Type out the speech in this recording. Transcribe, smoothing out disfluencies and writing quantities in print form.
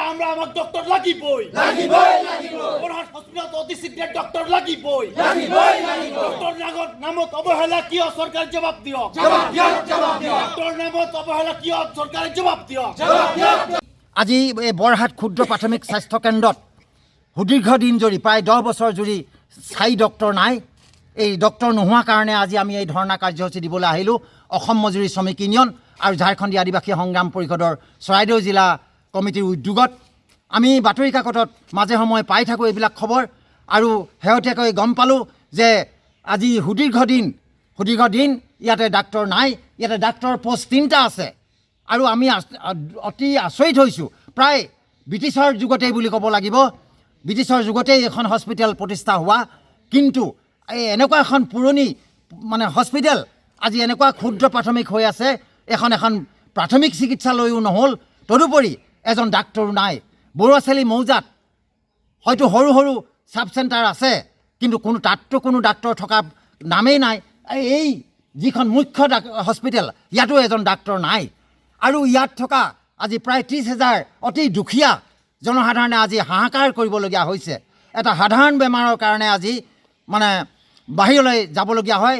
আমরা আমাক ডক্টর লাগিবই ডক্টর লাগিবই ডক্টর নামত অবহেলা কিয় সরকার জবাব দিয়ক ডক্টর নামত অবহেলা কিয় সরকারের জবাব দিয়ক আজি এই বৰহাট ক্ষুদ্ৰ প্ৰাথমিক স্বাস্থ্য কেন্দ্ৰত সুদীৰ্ঘ দিন জুৰি প্ৰায় 10 বছৰ জুৰি স্থায়ী ডক্টৰ নাই এই ডক্টৰ নোহোৱা কাৰণে আজি আমি এই ধৰ্ণা কাৰ্যসূচী দিবলৈ আহিলোঁ অসম মজুৰি শ্ৰমিক ইউনিয়ন আৰু ঝাৰখণ্ডী আদিবাসী সংগ্ৰাম পৰিষদৰ চৰাইদেউ জিলা কমিটিৰ উদ্যোগত আমি বাতৰি কাকতত মাজে সময়ে পাই থাকোঁ এইবিলাক খবৰ আৰু শেহতীয়াকৈ গম পালোঁ যে আজি সুদীৰ্ঘ দিন ইয়াতে ডাক্তৰ নাই ইয়াতে ডাক্তৰ পোষ্ট 3টা আছে আৰু আমি অতি আচৰিত হৈছোঁ প্ৰায় ব্ৰিটিছৰ যুগতেই বুলি ক'ব লাগিব ব্ৰিটিছৰ যুগতেই এখন হস্পিটেল প্ৰতিষ্ঠা হোৱা কিন্তু এই এনেকুৱা এখন পুৰণি মানে হস্পিটেল আজি এনেকুৱা ক্ষুদ্ৰ প্ৰাথমিক হৈ আছে এখন প্ৰাথমিক চিকিৎসালয়ো নহ'ল তদুপৰি এজন ডাক্তৰো নাই বৰুৱাচালি মৌজাত হয়তো সৰু সৰু সাব চেণ্টাৰ আছে কিন্তু তাততো কোনো ডাক্তৰ থকা নামেই নাই এই যিখন মুখ্য হস্পিটেল ইয়াতো এজন ডাক্তৰ নাই আৰু ইয়াত থকা আজি প্ৰায় 30,000 অতি দুখীয়া জনসাধাৰণে আজি হাহাকাৰ কৰিবলগীয়া হৈছে এটা সাধাৰণ বেমাৰৰ কাৰণে আজি মানে বাহিৰলৈ যাবলগীয়া হয়